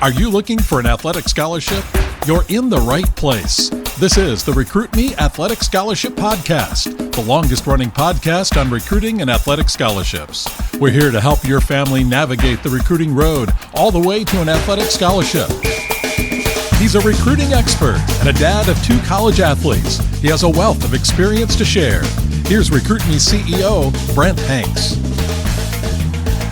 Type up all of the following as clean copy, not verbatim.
Are you looking for an athletic scholarship? You're in the right place. This is the Recruit Me Athletic Scholarship Podcast, the longest running podcast on recruiting and athletic scholarships. We're here to help your family navigate the recruiting road all the way to an athletic scholarship. He's a recruiting expert and a dad of 2 college athletes. He has a wealth of experience to share. Here's Recruit Me CEO, Brent Hanks.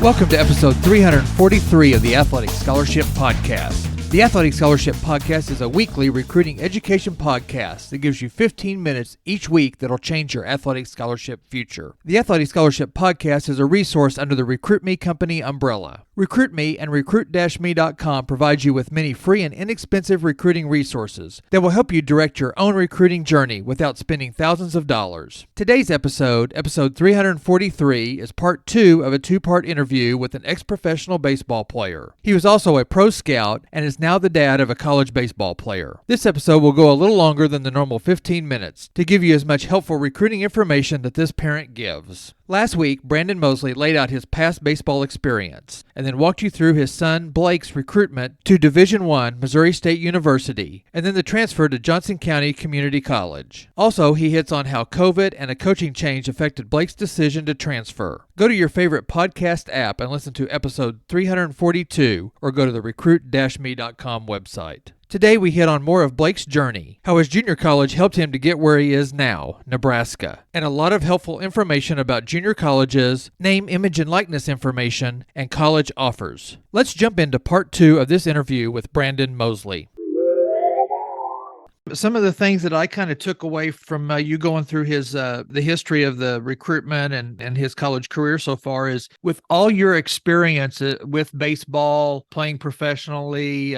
Welcome to episode 343 of the Athletic Scholarship Podcast. The Athletic Scholarship Podcast is a weekly recruiting education podcast that gives you 15 minutes each week that'll change your athletic scholarship future. The Athletic Scholarship Podcast is a resource under the Recruit Me company umbrella. Recruit Me and recruit-me.com provide you with many free and inexpensive recruiting resources that will help you direct your own recruiting journey without spending thousands of dollars. Today's episode 343, is part 2 of a 2-part interview with an ex-professional baseball player. He was also a pro scout and is now the dad of a college baseball player. This episode will go a little longer than the normal 15 minutes to give you as much helpful recruiting information that this parent gives. Last week, Brandon Mozley laid out his past baseball experience and then walked you through his son Blake's recruitment to Division I Missouri State University and then the transfer to Johnson County Community College. Also, he hits on how COVID and a coaching change affected Blake's decision to transfer. Go to your favorite podcast app and listen to episode 342 or go to the recruit-me.com website. Today we hit on more of Blake's journey, how his junior college helped him to get where he is now, Nebraska, and a lot of helpful information about junior colleges, name, image, and likeness information, and college offers. Let's jump into part 2 of this interview with Brandon Mozley. Some of the things that I kind of took away from you going through his the history of the recruitment and his college career so far is, with all your experience with baseball, playing professionally,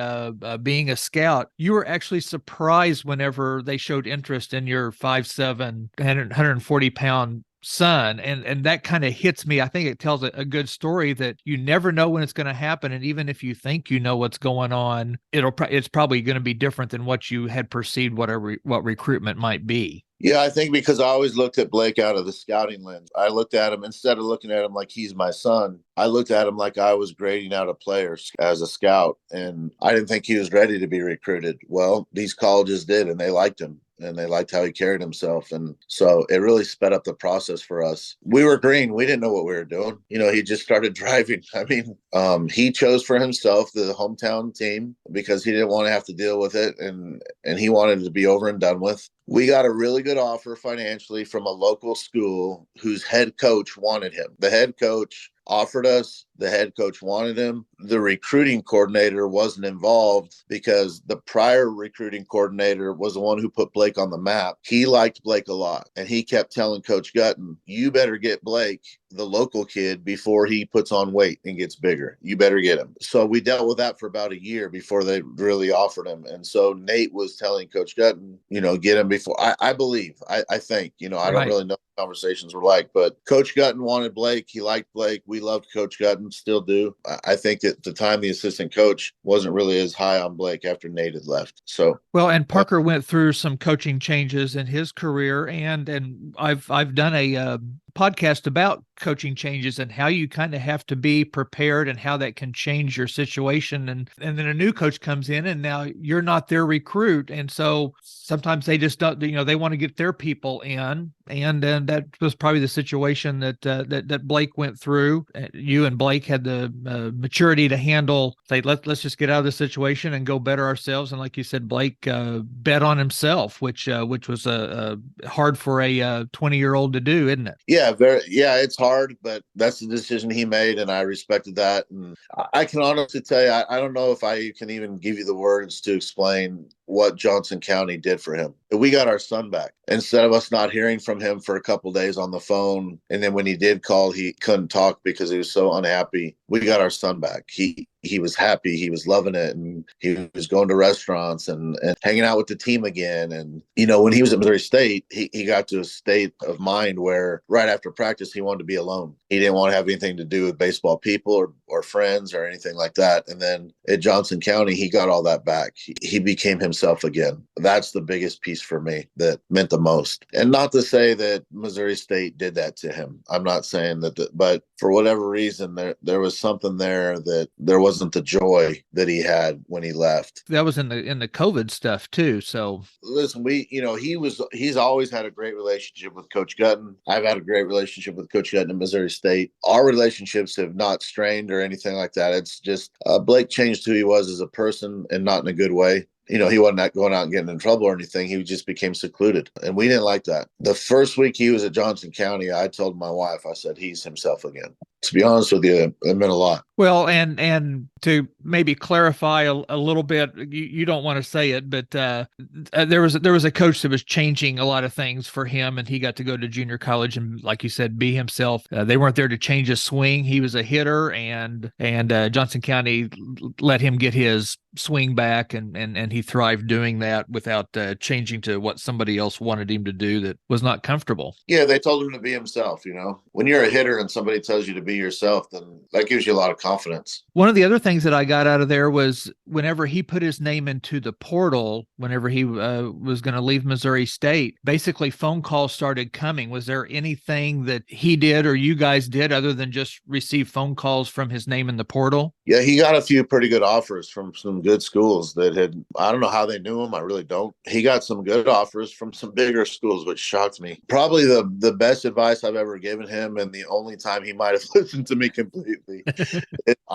being a scout, you were actually surprised whenever they showed interest in your 5'7", 140-pound son, and that kind of hits me. I think it tells a good story that you never know when it's going to happen, and even if you think you know what's going on, it's probably going to be different than what you had perceived what recruitment might be. Yeah, I think because I always looked at Blake out of the scouting lens. I looked at him, instead of looking at him like he's my son, I looked at him like I was grading out a player as a scout, and I didn't think he was ready to be recruited. Well, these colleges did, and they liked him. And they liked how he carried himself. And so it really sped up the process for us. We were green. We didn't know what we were doing. He just started driving. I mean, he chose for himself the hometown team because he didn't want to have to deal with it. And he wanted it to be over and done with. We got a really good offer financially from a local school whose head coach wanted him. The head coach offered us. The head coach wanted him. The recruiting coordinator wasn't involved because the prior recruiting coordinator was the one who put Blake on the map. He liked Blake a lot, and he kept telling Coach Gutton, you better get Blake, the local kid, before he puts on weight and gets bigger. You better get him. So we dealt with that for about a year before they really offered him. And so Nate was telling Coach Gutton, get him before. I believe, I think, I don't really know what conversations were like, but Coach Gutton wanted Blake. He liked Blake. We loved Coach Gutton, still do. I think at the time the assistant coach wasn't really as high on Blake after Nate had left. So well, and Parker went through some coaching changes in his career, and I've done a podcast about coaching changes and how you kind of have to be prepared and how that can change your situation. And then a new coach comes in and now you're not their recruit. And so sometimes they just don't, they want to get their people in. And that was probably the situation that Blake went through. You and Blake had the maturity to handle, say, let's just get out of this situation and go better ourselves. And like you said, Blake bet on himself, which was hard for a 20-year-old to do, isn't it? Yeah, it's hard, but that's the decision he made, and I respected that. And I can honestly tell you, I don't know if I can even give you the words to explain what Johnson County did for him. We got our son back. Instead of us not hearing from him for a couple of days on the phone, and then when he did call, he couldn't talk because he was so unhappy. We got our son back. He was happy. He was loving it. And he was going to restaurants and hanging out with the team again. And, when he was at Missouri State, he got to a state of mind where right after practice, he wanted to be alone. He didn't want to have anything to do with baseball people or friends or anything like that. And then at Johnson County, he got all that back. He became himself again. That's the biggest piece for me that meant the most. And not to say that Missouri State did that to him. I'm not saying that, but for whatever reason, there was something there that there wasn't the joy that he had when he left. That was in the COVID stuff too. So listen, he's always had a great relationship with Coach Gutton. I've had a great relationship with Coach Gutton at Missouri State. Our relationships have not strained or anything like that. It's just Blake changed who he was as a person, and not in a good way. He wasn't going out and getting in trouble or anything. He just became secluded, and we didn't like that. The first week he was at Johnson County, I told my wife, I said, he's himself again. To be honest with you, it meant a lot. Well, and to maybe clarify a little bit, you don't want to say it, but there was a coach that was changing a lot of things for him, and he got to go to junior college and, like you said, be himself. They weren't there to change his swing. He was a hitter, and Johnson County let him get his swing back, and he thrived doing that without changing to what somebody else wanted him to do that was not comfortable. Yeah, they told him to be himself. When you're a hitter and somebody tells you to be yourself, then that gives you a lot of confidence. One of the other things that I got out of there was whenever he put his name into the portal, whenever he was going to leave Missouri State, basically phone calls started coming. Was there anything that he did or you guys did other than just receive phone calls from his name in the portal? Yeah, he got a few pretty good offers from some good schools that I don't know how they knew him. I really don't. He got some good offers from some bigger schools, which shocked me. Probably the best advice I've ever given him, and the only time he might have listened to me completely.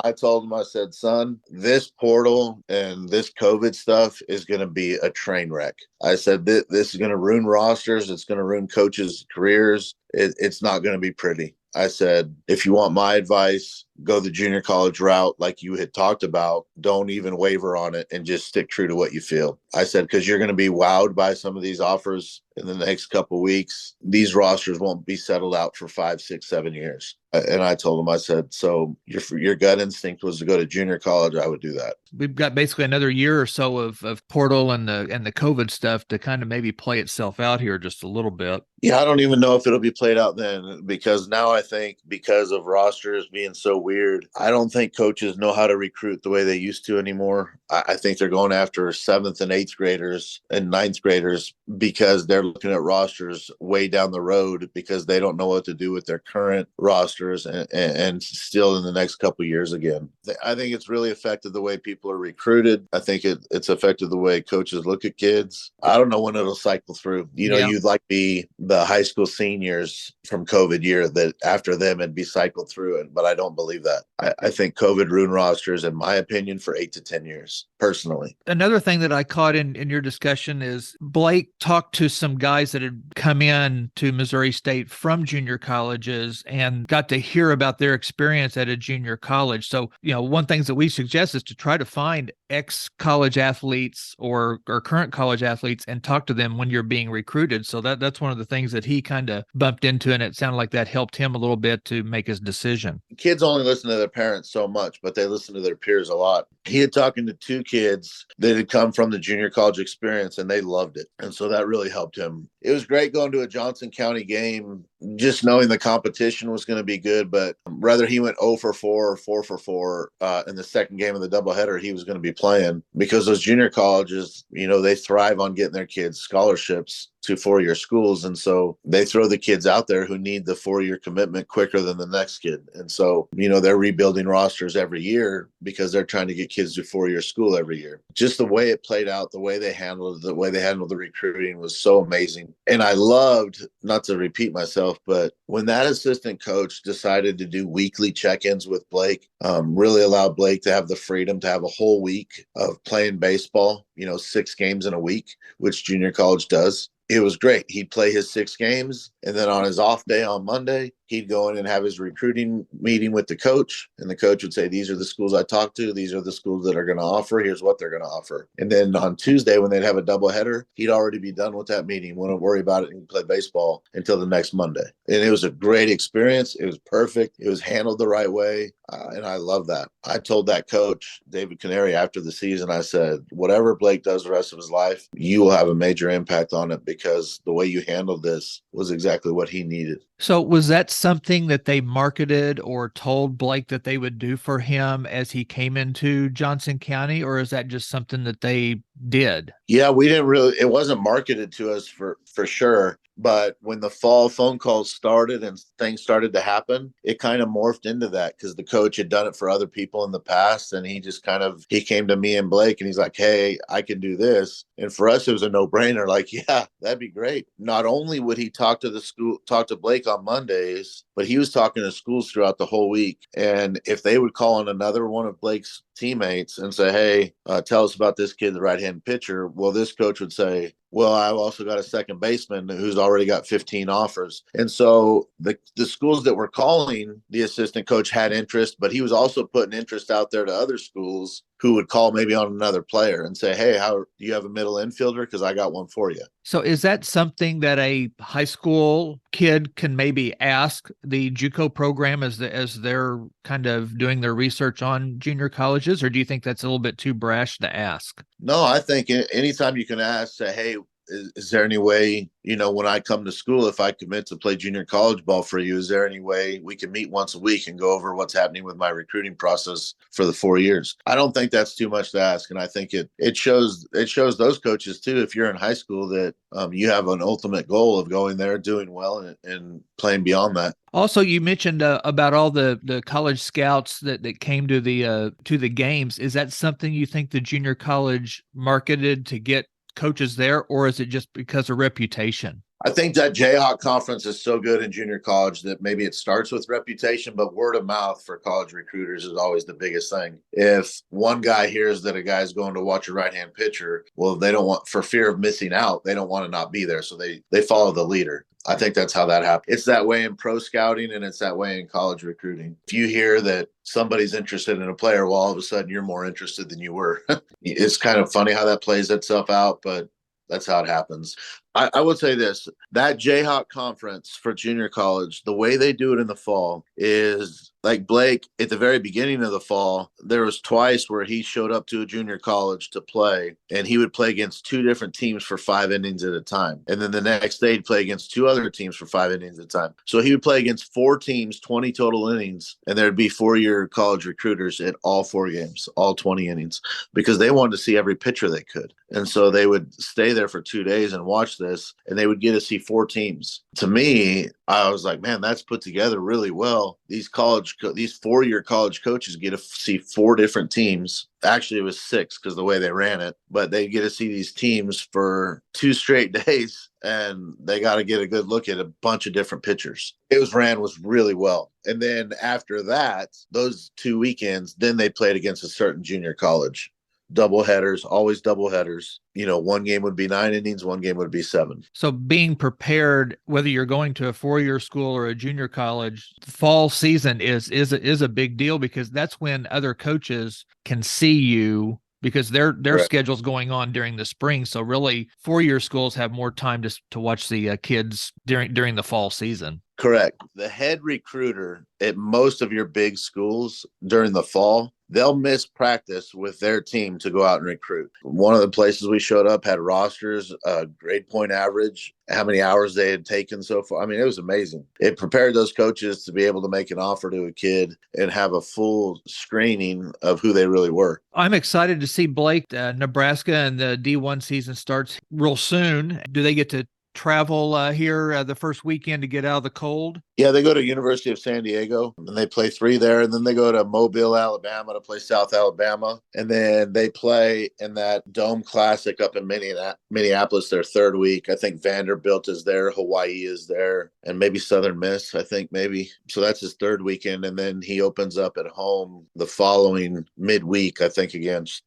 I told him, I said, son, this portal and this COVID stuff is going to be a train wreck. I said, this is going to ruin rosters. It's going to ruin coaches' careers. It's not going to be pretty. I said, if you want my advice, go the junior college route like you had talked about. Don't even waver on it and just stick true to what you feel. I said, because you're going to be wowed by some of these offers in the next couple of weeks. These rosters won't be settled out for 5, 6, 7 years. And I told him, I said, so your gut instinct was to go to junior college, I would do that. We've got basically another year or so of portal and the COVID stuff to kind of maybe play itself out here just a little bit. Yeah, I don't even know if it'll be played out then, because now I think because of rosters being so weird, I don't think coaches know how to recruit the way they used to anymore. I think they're going after 7th and 8th graders and 9th graders because they're looking at rosters way down the road because they don't know what to do with their current rosters and still in the next couple of years again. I think it's really affected the way people are recruited. I think it's affected the way coaches look at kids. I don't know when it'll cycle through. You'd like be the high school seniors from COVID year that after them it'd be cycled through it, but I don't believe that. I think COVID ruined rosters, in my opinion, for 8 to 10 years, personally. Another thing that I caught in your discussion is Blake talked to some guys that had come in to Missouri State from junior colleges and got to hear about their experience at a junior college. So, one thing that we suggest is to try to find ex-college athletes or current college athletes and talk to them when you're being recruited. So that's one of the things that he kind of bumped into, and it sounded like that helped him a little bit to make his decision. Kids only listen to their parents so much, but they listen to their peers a lot. He had talking to 2 kids that had come from the junior college experience, and they loved it. And so that really helped him. It was great going to a Johnson County game, just knowing the competition was going to be good, but whether he went 0 for 4 or 4 for 4 in the second game of the doubleheader he was going to be playing, because those junior colleges, they thrive on getting their kids scholarships to 4-year schools. And so they throw the kids out there who need the 4-year commitment quicker than the next kid. And so, they're rebuilding rosters every year because they're trying to get kids to 4-year school every year. Just the way it played out, the way they handled the recruiting was so amazing. And I loved, not to repeat myself, but when that assistant coach decided to do weekly check-ins with Blake, really allowed Blake to have the freedom to have a whole week of playing baseball, 6 games in a week, which junior college does. It was great. He'd play his 6 games, and then on his off day on Monday, he'd go in and have his recruiting meeting with the coach, and the coach would say, these are the schools I talked to. These are the schools that are going to offer. Here's what they're going to offer. And then on Tuesday, when they'd have a doubleheader, he'd already be done with that meeting. Wouldn't worry about it and play baseball until the next Monday. And it was a great experience. It was perfect. It was handled the right way. And I love that. I told that coach, David Canary, after the season, I said, whatever Blake does the rest of his life, you will have a major impact on it because the way you handled this was exactly what he needed. So was that something that they marketed or told Blake that they would do for him as he came into Johnson County, or is that just something that they did? Yeah, we didn't really, it wasn't marketed to us for sure. But when the fall phone calls started and things started to happen, it kind of morphed into that because the coach had done it for other people in the past. And he just he came to me and Blake and he's like, hey, I can do this. And for us, it was a no brainer. Like, yeah, that'd be great. Not only would he talk to Blake on Mondays, but he was talking to schools throughout the whole week. And if they would call on another one of Blake's teammates and say, hey, tell us about this kid, the right-hand pitcher. Well, this coach would say, well, I've also got a second baseman who's already got 15 offers. And so the schools that were calling, the assistant coach had interest, but he was also putting interest out there to other schools who would call maybe on another player and say, hey, how do you have a middle infielder? Because I got one for you. So is that something that a high school kid can maybe ask the JUCO program as they're kind of doing their research on junior colleges, or do you think that's a little bit too brash to ask? No, I think anytime you can ask, say, hey, is there any way, when I come to school, if I commit to play junior college ball for you, is there any way we can meet once a week and go over what's happening with my recruiting process for the 4 years? I don't think that's too much to ask. And I think it shows those coaches too, if you're in high school, that you have an ultimate goal of going there, doing well and playing beyond that. Also, you mentioned about all the college scouts that came to the games. Is that something you think the junior college marketed to get coaches there, or is it just because of reputation? I think that Jayhawk conference is so good in junior college that maybe it starts with reputation, but word of mouth for college recruiters is always the biggest thing. If one guy hears that a guy's going to watch a right-hand pitcher, well, they don't want, for fear of missing out, they don't want to not be there. So they follow the leader. I think that's how that happens. It's that way in pro scouting and it's that way in college recruiting. If you hear that somebody's interested in a player, well, all of a sudden you're more interested than you were. It's kind of funny how that plays itself out, but that's how it happens. I would say this, that Jayhawk conference for junior college, the way they do it in the fall is like Blake at the very beginning of the fall, there was twice where he showed up to a junior college to play and he would play against two different teams for 5 innings at a time. And then the next day he'd play against two other teams for 5 innings at a time. So he would play against 4 teams, 20 total innings, and there'd be 4-year college recruiters at all 4 games, all 20 innings, because they wanted to see every pitcher they could. And so they would stay there for 2 days and watch this, and they would get to see 4 teams. To me, I was like, man, that's put together really well. These 4-year college coaches get to see 4 different teams. Actually, it was 6 because the way they ran it, but they get to see these teams for 2 straight days, and they got to get a good look at a bunch of different pitchers. It was ran really well. And then after that, those 2 weekends, then they played against a certain junior college. Double headers, always double headers. One game would be 9 innings, one game would be 7. So being prepared, whether you're going to a 4-year school or a junior college, fall season is a big deal because that's when other coaches can see you because their schedule's going on during the spring. So really 4-year schools have more time to watch the kids during the fall season. Correct. The head recruiter at most of your big schools during the fall, they'll miss practice with their team to go out and recruit. One of the places we showed up had rosters, grade point average, how many hours they had taken so far. I mean, it was amazing. It prepared those coaches to be able to make an offer to a kid and have a full screening of who they really were. I'm excited to see Blake. Nebraska and the D1 season starts real soon. Do they get to travel here the first weekend to get out of the cold? Yeah, they go to University of San Diego and they play 3 there. And then they go to Mobile, Alabama to play South Alabama. And then they play in that Dome Classic up in Minneapolis their 3rd week. I think Vanderbilt is there. Hawaii is there. And maybe Southern Miss, I think maybe. So that's his 3rd weekend. And then he opens up at home the following midweek, I think, against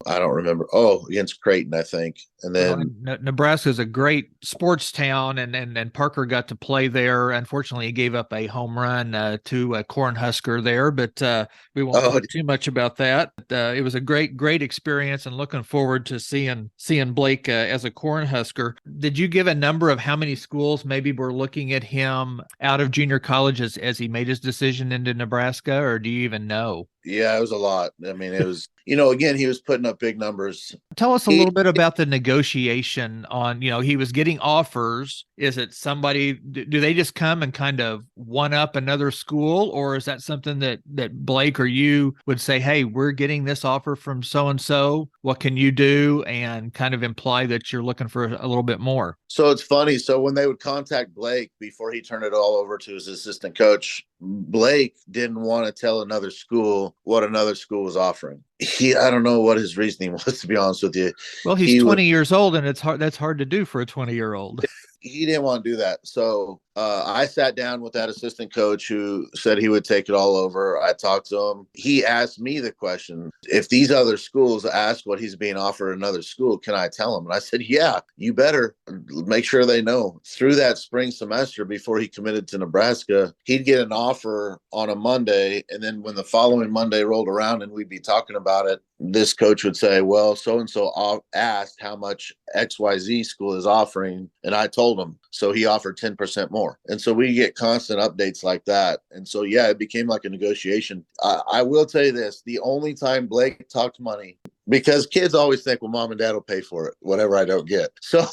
Creighton, I think. And then Nebraska is a great sports town, and Parker got to play there. Unfortunately, he gave up a home run to a Cornhusker there, but we won't talk too much about that. It was a great experience, and looking forward to seeing Blake as a Cornhusker. Did you give a number of how many schools maybe were looking at him out of junior college as he made his decision into Nebraska, or do you even know? Yeah, it was a lot. I mean, it was, again, he was putting up big numbers. Tell us a He, little bit about the negotiation on, he was getting offers. Is it somebody, do they just come and kind of one up another school? Or is that something that Blake or you would say, hey, we're getting this offer from so-and-so. What can you do? And kind of imply that you're looking for a little bit more. So it's funny. So when they would contact Blake before he turned it all over to his assistant coach, Blake didn't want to tell another school what another school was offering. I don't know what his reasoning was, to be honest with you. Well, he's 20 years old, and that's hard to do for a 20-year-old. He didn't want to do that. So I sat down with that assistant coach who said he would take it all over. I talked to him. He asked me the question, if these other schools ask what he's being offered at another school, can I tell them? And I said, yeah, you better make sure they know. Through that spring semester, before he committed to Nebraska, he'd get an offer on a Monday. And then when the following Monday rolled around and we'd be talking about it, this coach would say, well, so-and-so asked how much XYZ school is offering. And I told him. So he offered 10% more. And so we get constant updates like that. And so, yeah, it became like a negotiation. I will tell you this. The only time Blake talked money, because kids always think, well, mom and dad will pay for it, whatever I don't get. So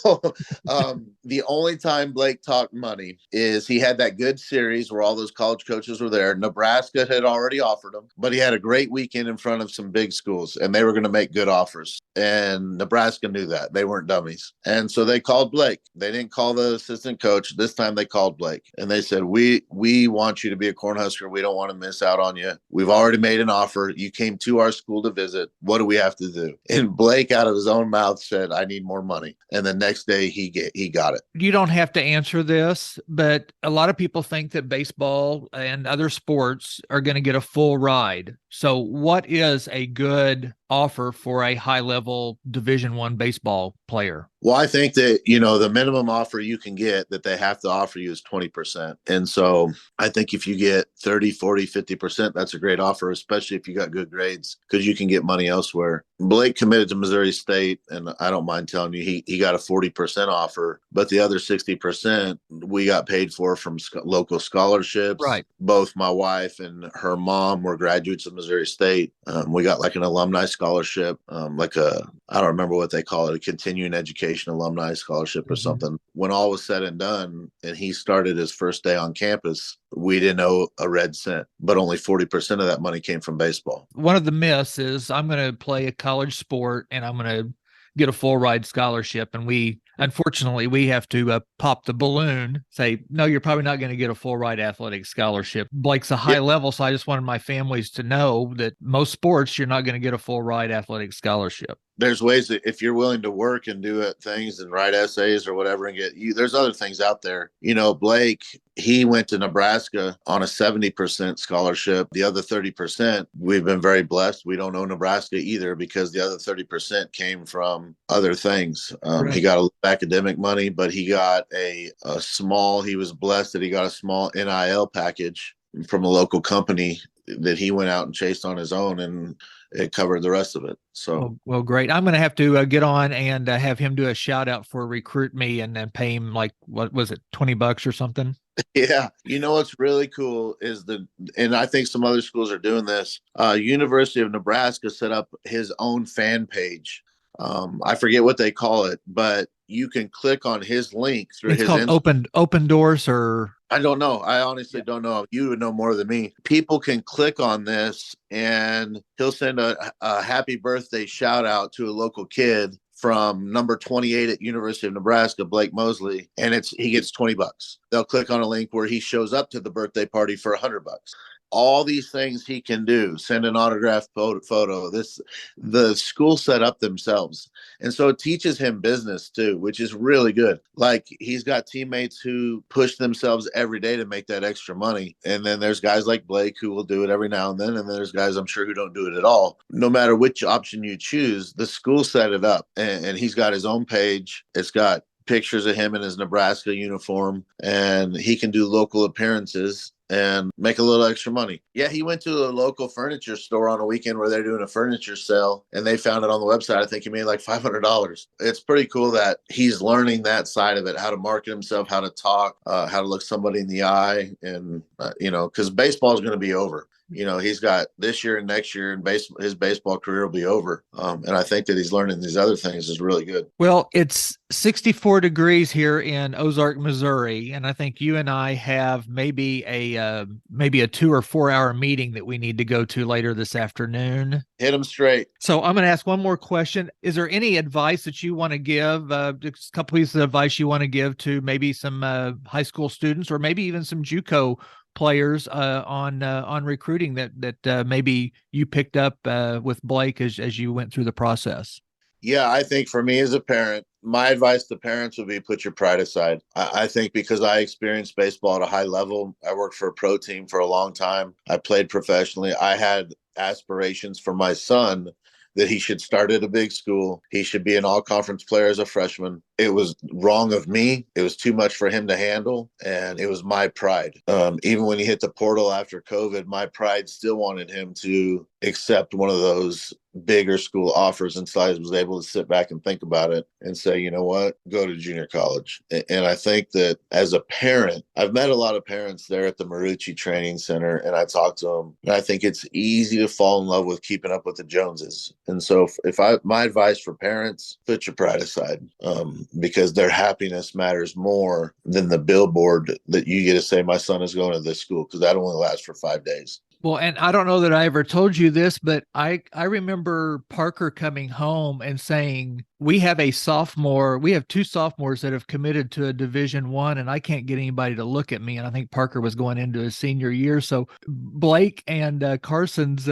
the only time Blake talked money is he had that good series where all those college coaches were there. Nebraska had already offered him, but he had a great weekend in front of some big schools, and they were going to make good offers. And Nebraska knew that. They weren't dummies. And so they called Blake. They didn't call the assistant coach. This time they called Blake. And they said, we want you to be a Cornhusker. We don't want to miss out on you. We've already made an offer. You came to our school to visit. What do we have to do? And Blake, out of his own mouth, said, I need more money. And the next day he got it. You don't have to answer this, but a lot of people think that baseball and other sports are going to get a full ride. So what is a good offer for a high-level Division I baseball player? Well, I think that, the minimum offer you can get that they have to offer you is 20%. And so I think if you get 30, 40, 50%, that's a great offer, especially if you got good grades, because you can get money elsewhere. Blake committed to Missouri State, and I don't mind telling you, he got a 40% offer, but the other 60% we got paid for from local scholarships. Right. Both my wife and her mom were graduates of Missouri State. We got like an alumni scholarship, I don't remember what they call it, a continuing education alumni scholarship or something. When all was said and done, and he started his first day on campus, we didn't owe a red cent, but only 40% of that money came from baseball. One of the myths is I'm going to play a college sport and I'm going to get a full ride scholarship. And unfortunately, we have to pop the balloon, say, no, you're probably not going to get a full ride athletic scholarship. Blake's a high level. So I just wanted my families to know that most sports, you're not going to get a full ride athletic scholarship. There's ways that if you're willing to work and do things and write essays or whatever and there's other things out there. Blake, he went to Nebraska on a 70% scholarship. The other 30%, we've been very blessed. We don't know Nebraska either because the other 30% came from other things. Right. He got a little academic money, but he got he was blessed that he got a small NIL package from a local company that he went out and chased on his own, and it covered the rest of it. So, well, great. I'm going to have to get on and have him do a shout out for Recruit Me and then pay him like, what was it, $20 or something? Yeah. What's really cool is and I think some other schools are doing this. University of Nebraska set up his own fan page. I forget what they call it, but you can click on his link through it's his called open doors, or I don't know. I honestly don't know. You would know more than me. People can click on this and he'll send a happy birthday shout out to a local kid from number 28 at University of Nebraska, Blake Mozley, and he gets $20. They'll click on a link where he shows up to the birthday party for $100. All these things he can do, send an autographed photo. The school set up themselves. And so it teaches him business too, which is really good. Like he's got teammates who push themselves every day to make that extra money. And then there's guys like Blake who will do it every now and then. And then there's guys I'm sure who don't do it at all. No matter which option you choose, the school set it up. And he's got his own page. It's got pictures of him in his Nebraska uniform, and he can do local appearances. and make a little extra money. Yeah, he went to a local furniture store on a weekend where they're doing a furniture sale, and they found it on the website. I think he made like $500. It's pretty cool that he's learning that side of it, how to market himself, how to talk, how to look somebody in the eye, and because baseball is going to be over. He's got this year and next year, and his baseball career will be over. And I think that he's learning these other things is really good. Well, it's 64 degrees here in Ozark, Missouri, and I think you and I have maybe a 2 or 4 hour meeting that we need to go to later this afternoon. Hit him straight. So I'm going to ask one more question. Is there any advice that you want to give, just a couple pieces of advice you want to give to maybe some high school students or maybe even some JUCO players on recruiting that maybe you picked up with Blake as you went through the process? Yeah, I think for me as a parent, my advice to parents would be put your pride aside. I think because I experienced baseball at a high level, I worked for a pro team for a long time. I played professionally. I had aspirations for my son that he should start at a big school. He should be an all-conference player as a freshman. It was wrong of me. It was too much for him to handle, and it was my pride. Even when he hit the portal after COVID, my pride still wanted him to accept one of those bigger school offers until I was able to sit back and think about it and say, you know what, go to junior college. And I think that as a parent, I've met a lot of parents there at the Marucci Training Center, and I talked to them, and I think it's easy to fall in love with keeping up with the Joneses. And so my advice for parents, put your pride aside, because their happiness matters more than the billboard that you get to say, my son is going to this school, because that only lasts for 5 days. Well, and I don't know that I ever told you this, but I remember Parker coming home and saying, we have 2 sophomores that have committed to a Division I, and I can't get anybody to look at me. And I think Parker was going into his senior year. So Blake and Carson's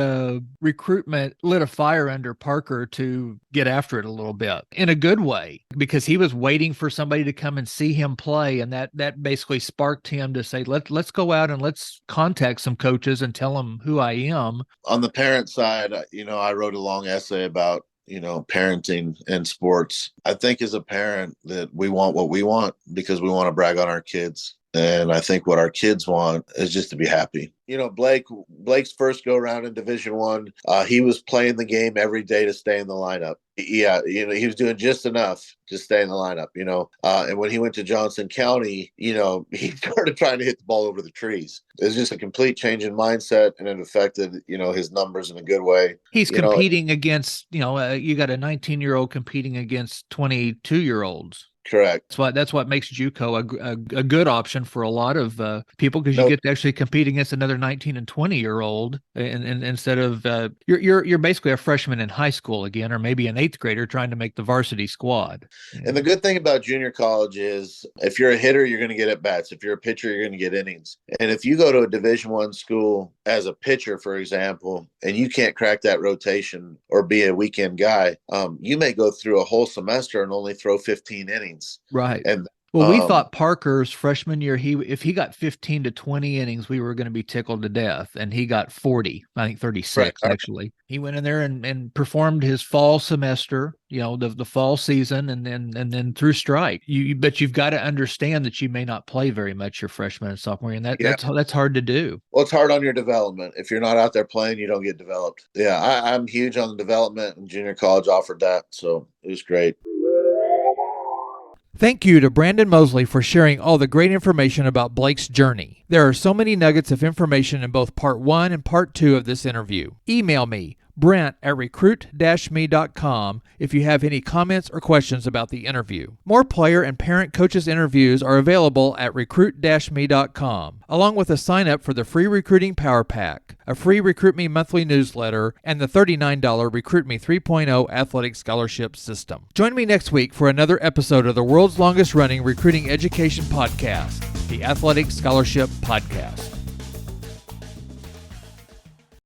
recruitment lit a fire under Parker to get after it a little bit in a good way, because he was waiting for somebody to come and see him play. And that basically sparked him to say, let's go out and let's contact some coaches and tell them who I am. On the parent side, I wrote a long essay about parenting and sports. I think as a parent that we want what we want because we want to brag on our kids. And I think what our kids want is just to be happy. Blake's first go around in Division I, he was playing the game every day to stay in the lineup. Yeah, he was doing just enough to stay in the lineup, and when he went to Johnson County, he started trying to hit the ball over the trees. It was just a complete change in mindset, and it affected, his numbers in a good way. He's competing against, you got a 19-year-old competing against 22-year-olds. Correct. That's what makes JUCO a good option for a lot of people, because you get to actually compete against another 19 and 20-year-old, and instead of you're basically a freshman in high school again, or maybe an 8th grader trying to make the varsity squad. And the good thing about junior college is if you're a hitter, you're going to get at bats. If you're a pitcher, you're going to get innings. And if you go to a Division I school as a pitcher, for example, and you can't crack that rotation or be a weekend guy, you may go through a whole semester and only throw 15 innings. Right. And well, we thought Parker's freshman year, if he got 15 to 20 innings, we were going to be tickled to death. And he got 40, I think 36, right, actually. He went in there and performed his fall semester, the fall season, and then through strike. But you've got to understand that you may not play very much your freshman and sophomore year, and that's hard to do. Well, it's hard on your development. If you're not out there playing, you don't get developed. Yeah, I'm huge on the development, and junior college offered that, so it was great. Thank you to Brandon Mozley for sharing all the great information about Blake's journey. There are so many nuggets of information in both Part 1 and Part 2 of this interview. Email me, Brent@recruit-me.com, if you have any comments or questions about the interview. More player and parent coaches interviews are available at recruit-me.com, along with a sign-up for the free Recruiting Power Pack, a free Recruit Me monthly newsletter, and the $39 Recruit Me 3.0 Athletic Scholarship System. Join me next week for another episode of the world's longest-running recruiting education podcast, the Athletic Scholarship Podcast.